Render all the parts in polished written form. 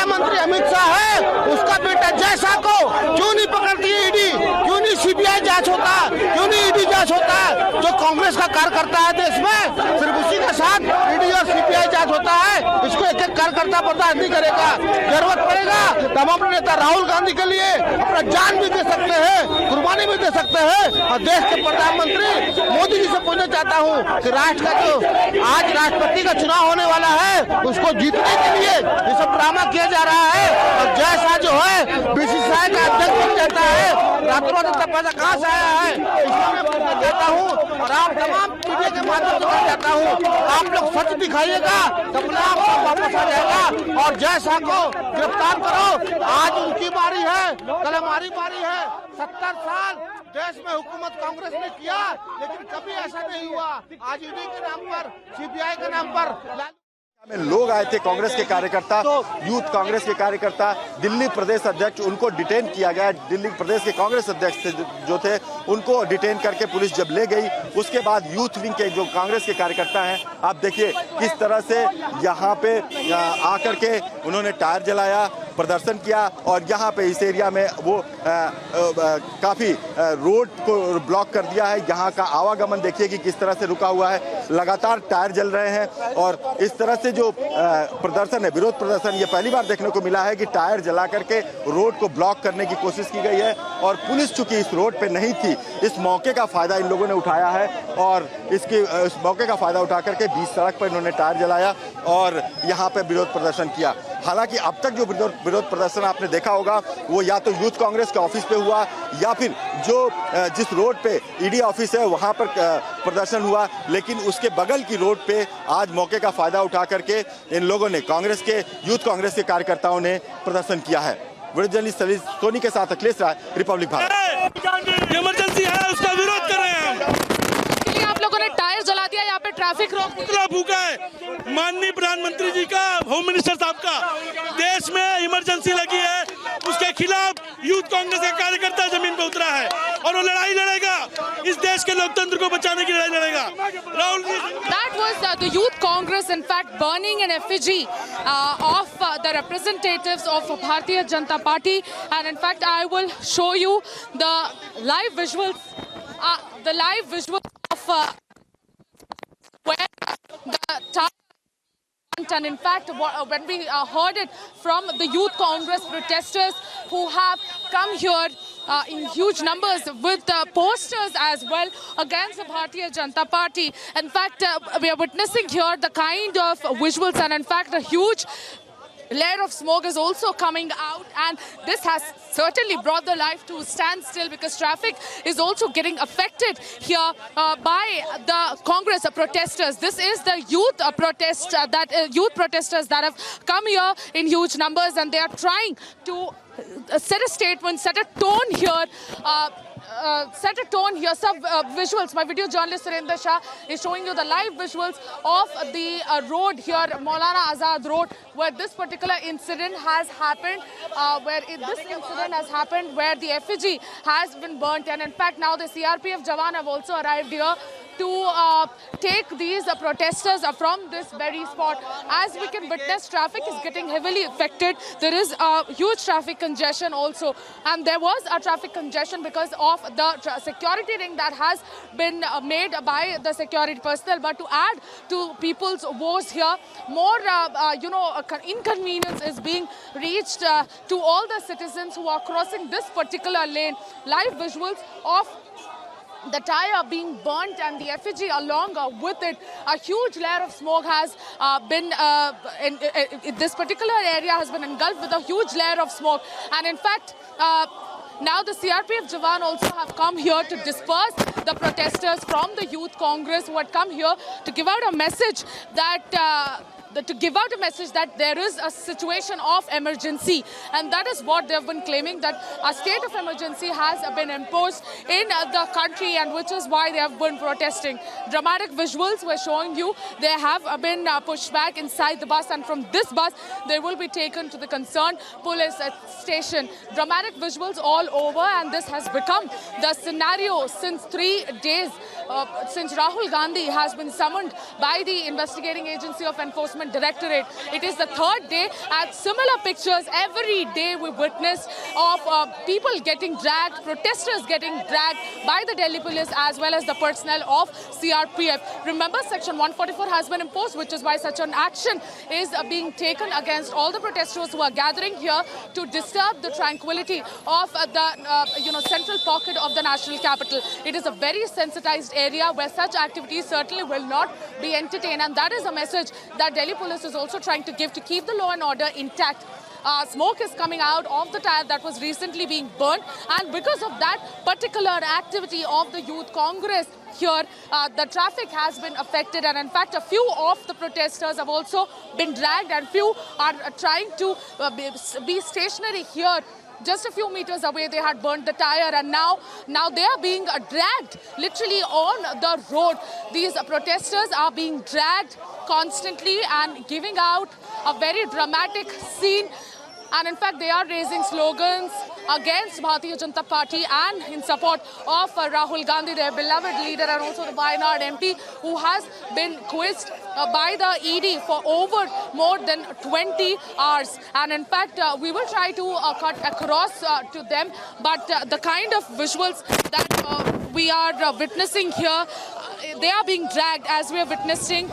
मंत्री अमित शाह है, उसका बेटा जय शाह को क्यों नहीं पकड़ती है ईडी? क्यों नहीं सीबीआई जांच होता? क्यों नहीं ईडी जांच होता? जो कांग्रेस का कार्यकर्ता है देश में, सिर्फ उसी के साथ ईडी और सीबीआई जांच होता है। इसको एक एक कार्यकर्ता बर्दाश्त नहीं करेगा। जरूरत पड़ेगा तो हम अपने नेता राहुल गांधी के लिए अपना जान भी दे सकते हैं, कुर्बानी भी दे सकते हैं। और देश के प्रधानमंत्री मोदी जी से पूछना चाहता हूँ कि राष्ट्र का जो आज राष्ट्रपति का चुनाव होने वाला है, उसको जीतने के लिए ये सब ड्रामा किया जा रहा है। और जय शाह जो है बीसीसीआई का अध्यक्ष बन जाता है, रातों रात पैसा कहाँ से आया है? इसलिए मैं पूछना चाहता हूँ और आप तमाम मीडिया के माध्यम से कहना चाहता हूँ, आप लोग सच दिखाइएगा तो अपना आप वापस आ जाएगा और जय शाह को गिरफ्तार करो। आज उनकी बारी है, कल हमारी बारी है। 70 साल देश में हुकूमत कांग्रेस ने किया, लेकिन कभी ऐसा नहीं हुआ। आज ईडी के नाम पर, सीबीआई के नाम पर में लोग आए थे, कांग्रेस के कार्यकर्ता, यूथ कांग्रेस के कार्यकर्ता, दिल्ली प्रदेश अध्यक्ष, उनको डिटेन किया गया। दिल्ली प्रदेश के कांग्रेस अध्यक्ष जो थे उनको डिटेन करके पुलिस जब ले गई, उसके बाद यूथ विंग के जो कांग्रेस के कार्यकर्ता हैं, आप देखिए किस तरह से यहाँ पे आकर के उन्होंने टायर जलाया, प्रदर्शन किया और यहाँ पे इस एरिया में वो काफी रोड को ब्लॉक कर दिया है। यहाँ का आवागमन देखिए कि किस तरह से रुका हुआ है, लगातार टायर जल रहे हैं और इस तरह से जो प्रदर्शन है, विरोध प्रदर्शन, ये पहली बार देखने को मिला है कि टायर जला करके रोड को ब्लॉक करने की कोशिश की गई है। और पुलिस चूंकि इस रोड पे नहीं थी, इस मौके का फायदा इन लोगों ने उठाया है और इस मौके का फायदा उठा करके बीच सड़क पर इन्होंने टायर जलाया और यहाँ पे विरोध प्रदर्शन किया। हालांकि अब तक जो विरोध प्रदर्शन आपने देखा होगा वो या तो यूथ कांग्रेस के ऑफिस पे हुआ या फिर जो जिस रोड पे ईडी ऑफिस है वहां पर प्रदर्शन हुआ, लेकिन उसके बगल की रोड पे आज मौके का फायदा उठा करके इन लोगों ने, कांग्रेस के, यूथ कांग्रेस के कार्यकर्ताओं ने प्रदर्शन किया है। वीडियो जर्नलिस्ट सोनी के साथ अखिलेश राय, रिपब्लिक भारत। इमरजेंसी है, उसका विरोध कर रहे हैं हम। आप लोगों ने टायर जला दिया, यहाँ पे ट्रैफिक रोक पुतला फूका है माननीय प्रधानमंत्री जी का, होम मिनिस्टर साहब का। देश में इमरजेंसी लगी है, उसके खिलाफ यूथ कांग्रेस का कार्यकर्ता जमीन पे उतरा है और वो लड़ाई लड़ेगा, इस देश के लोकतंत्र को बचाने की लड़ाई लड़ेगा। Rahul ji, That was the youth congress, in fact, burning an effigy of the representatives of Bharatiya Janata Party, and in fact, I will show you the live visuals. The live visuals of where the and in fact when we heard it from the youth congress protesters who have come here in huge numbers with posters as well against the Bharatiya Janata Party. In fact, we are witnessing here the kind of visuals, and in fact a huge layer of smoke is also coming out, and this has certainly brought the life to standstill because traffic is also getting affected here by the Congress protesters. This is the youth youth protesters that have come here in huge numbers, and they are trying to set a statement, set a tone here. Some visuals. My video journalist Surendra Shah is showing you the live visuals of the road here, Maulana Azad Road, where this particular incident has happened, where the effigy has been burnt. And in fact, now the CRPF Jawan have also arrived here to take these protesters from this very spot. As we can witness, traffic is getting heavily affected. There is a huge traffic congestion also, and there was a traffic congestion because of the security ring that has been made by the security personnel. But to add to people's woes here, more inconvenience is being reached to all the citizens who are crossing this particular lane. Live visuals of the tire being burnt and the effigy along with it. A huge layer of smoke has been in this particular area has been engulfed with a huge layer of smoke. And in fact, now the CRPF Jawan also have come here to disperse the protesters from the Youth Congress who had come here to give out a message that there is a situation of emergency, and that is what they've been claiming, that a state of emergency has been imposed in the country, and which is why they have been protesting. Dramatic visuals we're showing you. They have been pushed back inside the bus, and from this bus they will be taken to the concerned police station. Dramatic visuals all over, and this has become the scenario since 3 days since Rahul Gandhi has been summoned by the investigating agency of enforcement Enforcement Directorate. It is the third day, and similar pictures every day we witness of people getting dragged, protesters getting dragged by the Delhi police as well as the personnel of CRPF. Remember, Section 144 has been imposed, which is why such an action is being taken against all the protesters who are gathering here to disturb the tranquility of the central pocket of the national capital. It is a very sensitized area where such activities certainly will not be entertained, and that is a message that Delhi police is also trying to give to keep the law and order intact. Smoke is coming out of the tire that was recently being burnt, and because of that particular activity of the Youth Congress here, the traffic has been affected, and in fact a few of the protesters have also been dragged and few are trying to be stationary here. Just a few meters away, they had burnt the tire, and now they are being dragged literally on the road. These protesters are being dragged constantly and giving out a very dramatic scene. And in fact, they are raising slogans against Bharatiya Janata Party and in support of Rahul Gandhi, their beloved leader, and also the Wayanad MP, who has been quizzed by the ED for over more than 20 hours. And in fact, we will try to cut across to them, but the kind of visuals that we are witnessing here, they are being dragged as we are witnessing.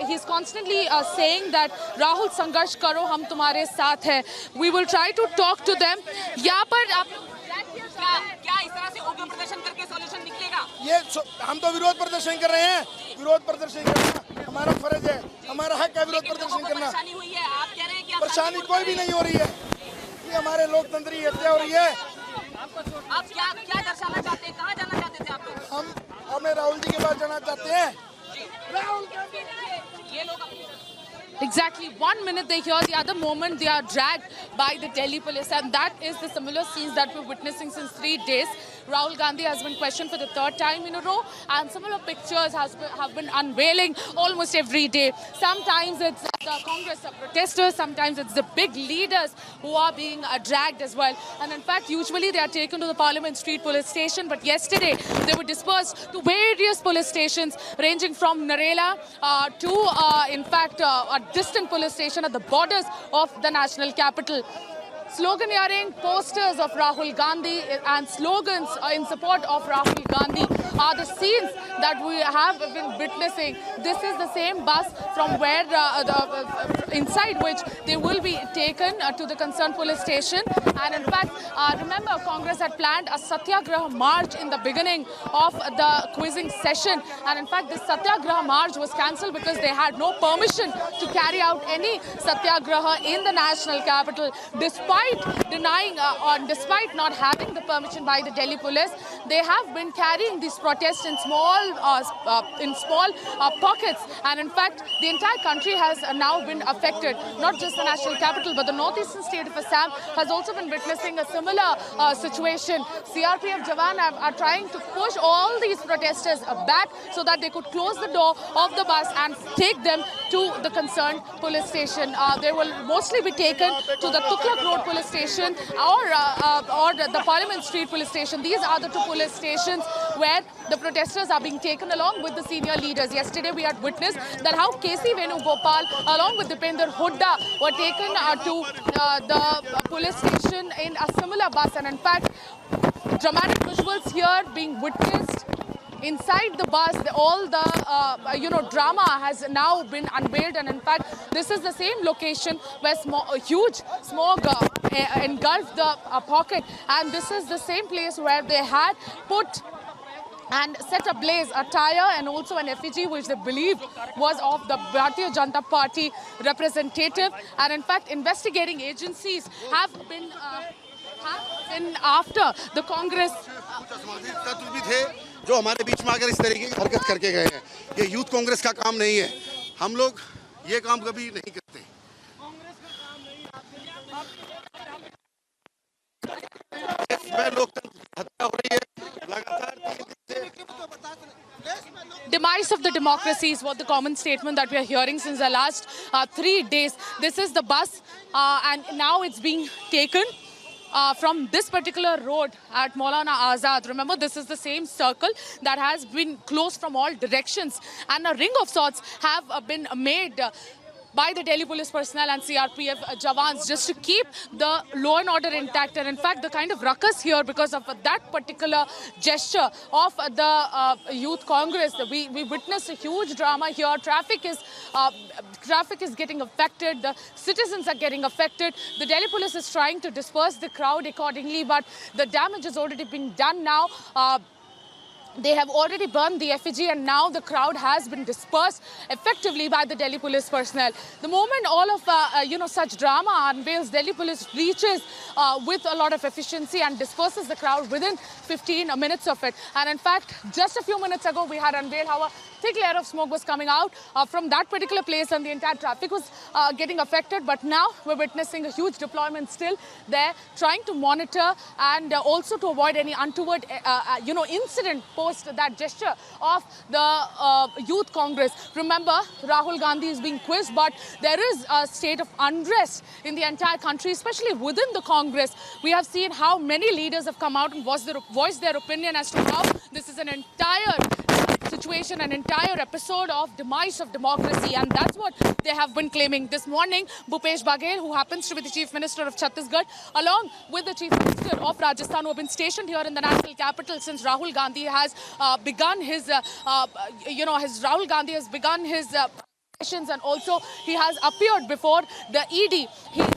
He's constantly saying that Rahul Sangharsh karo, hum tumhare saath hai. We will try to talk to them. यहाँ पर आप क्या इस तरह से उग्र प्रदर्शन करके सॉल्यूशन निकलेगा? ये हम तो विरोध प्रदर्शन कर रहे हैं। विरोध प्रदर्शन करना हमारा फर्ज है, हमारा हक है विरोध प्रदर्शन करना। परेशानी हुई है, आप कह रहे हैं कि परेशानी कोई भी नहीं हो रही है। ये हमारे लोकतंत्र की हत्या हो रही है। आप क्या दर्शाना चाहते हैं? कहाँ जाना चाहते थे आप लोग? हमें राहुल जी के पास जाना चाहते हैं। Exactly 1 minute they hear, the other moment they are dragged by the Delhi police, and that is the similar scenes that we're witnessing since 3 days. Rahul Gandhi has been questioned for the third time in a row, and similar pictures have been unveiling almost every day. Sometimes it's the Congress protesters, sometimes it's the big leaders who are being dragged as well. And in fact, usually they are taken to the Parliament Street police station, but yesterday they were dispersed to various police stations ranging from Narela to, in fact, a distant police station at the borders of the national capital. Sloganeering, posters of Rahul Gandhi and slogans in support of Rahul Gandhi are the scenes that we have been witnessing. This is the same bus from where inside which they will be taken to the concerned police station. And in fact, remember, Congress had planned a Satyagraha march in the beginning of the quizzing session. And in fact, this Satyagraha march was cancelled because they had no permission to carry out any Satyagraha in the national capital. Despite denying or despite not having the permission by the Delhi police, they have been carrying these protests in small pockets. And in fact, the entire country has now been affected. Not just the national capital, but the northeastern state of Assam has also been witnessing a similar situation. CRPF Jawan are trying to push all these protesters back so that they could close the door of the bus and take them to the concerned police station. They will mostly be taken to the Tuklak Road police station or the Parliament Street police station. These are the two police stations where the protesters are being taken along with the senior leaders. Yesterday we had witnessed that how K.C. Venugopal along with Dipender Hooda were taken to the police station in a similar bus, and in fact dramatic visuals here being witnessed. Inside the bus, all the drama has now been unveiled, and in fact, this is the same location where huge smog engulfed the pocket, and this is the same place where they had put and set ablaze a tire and also an effigy which they believed was of the Bharatiya Janata Party representative. And in fact, investigating agencies have been after the Congress. जो हमारे बीच में आकर इस तरीके की हरकत करके गए हैं, ये यूथ कांग्रेस का काम नहीं है। हम लोग ये काम कभी नहीं करते। इसमें लोकतंत्र हत्या हो रही है लगातार। Demise of the democracy is what the common statement that we are hearing since the last 3 days. This is the bus, and now it's being taken from this particular road at Maulana Azad. Remember, this is the same circle that has been closed from all directions, and a ring of sorts have been made by the Delhi police personnel and CRPF jawans just to keep the law and order intact. And in fact, the kind of ruckus here because of that particular gesture of the Youth Congress, we witnessed a huge drama here. Traffic is getting affected. The citizens are getting affected. The Delhi police is trying to disperse the crowd accordingly, but the damage has already been done now. They have already burned the effigy, and now the crowd has been dispersed effectively by the Delhi police personnel. The moment all of such drama unveils, Delhi police reaches with a lot of efficiency and disperses the crowd within 15 minutes of it. And in fact, just a few minutes ago, we had unveiled how a thick layer of smoke was coming out from that particular place, and the entire traffic was getting affected. But now we're witnessing a huge deployment still there, trying to monitor and also to avoid any untoward, incident post that gesture of the Youth Congress. Remember, Rahul Gandhi is being quizzed, but there is a state of unrest in the entire country, especially within the Congress. We have seen how many leaders have come out and voiced their opinion as to how this is an entire situation, an entire episode of demise of democracy, and that's what they have been claiming. This morning, Bhupesh Baghel, who happens to be the Chief Minister of Chhattisgarh, along with the Chief Minister of Rajasthan, who have been stationed here in the national capital since Rahul Gandhi has begun his sessions, and also he has appeared before the ED.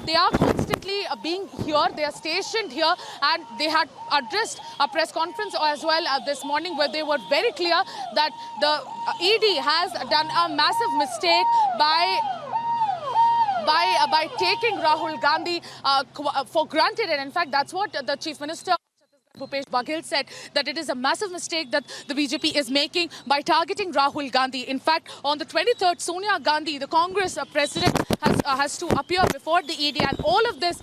They are constantly being here, they are stationed here, and they had addressed a press conference as well this morning, where they were very clear that the ED has done a massive mistake by taking Rahul Gandhi for granted. And in fact, that's what the Chief Minister Bhupesh Baghel said, that it is a massive mistake that the BJP is making by targeting Rahul Gandhi. In fact, on the 23rd, Sonia Gandhi, the Congress president, has to appear before the ED, and all of this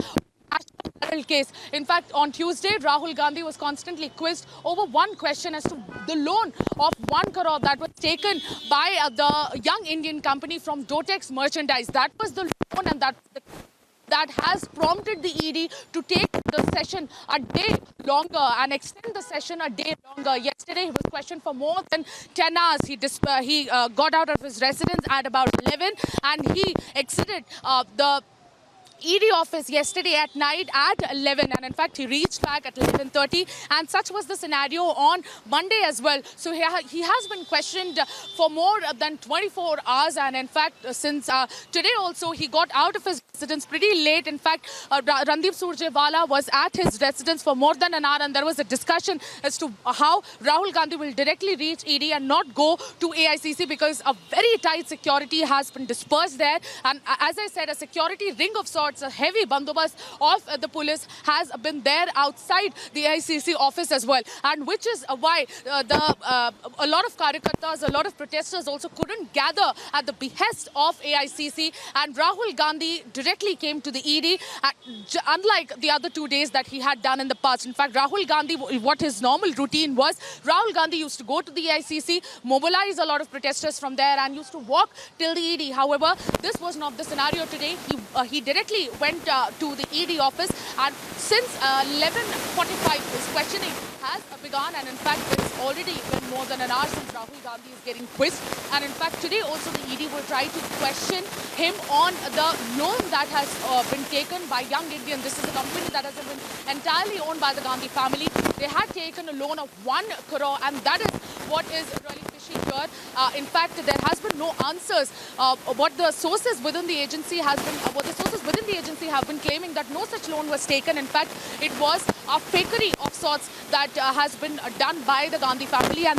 case. In fact, on Tuesday, Rahul Gandhi was constantly quizzed over one question as to the loan of 1 crore that was taken by the young Indian company from Dotex Merchandise. That was the loan, and that has prompted the ED to take the session a day longer and extend the session a day longer. Yesterday, he was questioned for more than 10 hours. He got out of his residence at about 11, and he exited the ED office yesterday at night at 11, and in fact he reached back at 11:30, and such was the scenario on Monday as well. So he has been questioned for more than 24 hours, and in fact since today also he got out of his residence pretty late. In fact, Randeep Surjewala was at his residence for more than an hour, and there was a discussion as to how Rahul Gandhi will directly reach ED and not go to AICC, because a very tight security has been dispersed there, and as I said, a security ring of sorts, a heavy bandobast of the police has been there outside the AICC office as well, and which is why a lot of karyakartas, a lot of protesters also couldn't gather at the behest of AICC, and Rahul Gandhi directly came to the ED, unlike the other 2 days that he had done in the past. In fact, Rahul Gandhi, what his normal routine was, Rahul Gandhi used to go to the AICC, mobilize a lot of protesters from there, and used to walk till the ED. However, this was not the scenario today. He directly went to the ED office, and since 11:45 his questioning has begun, and in fact it's already been more than an hour since Rahul Gandhi is getting quizzed, and in fact today also the ED will try to question him on the loan that has been taken by Young Indian. This is a company that has been entirely owned by the Gandhi family. They had taken a loan of 1 crore, and that is what is really fishy here. In fact, there has been no answers. What the sources within the agency have been claiming that no such loan was taken. In fact, it was a fakery of sorts that has been done by the Gandhi family, and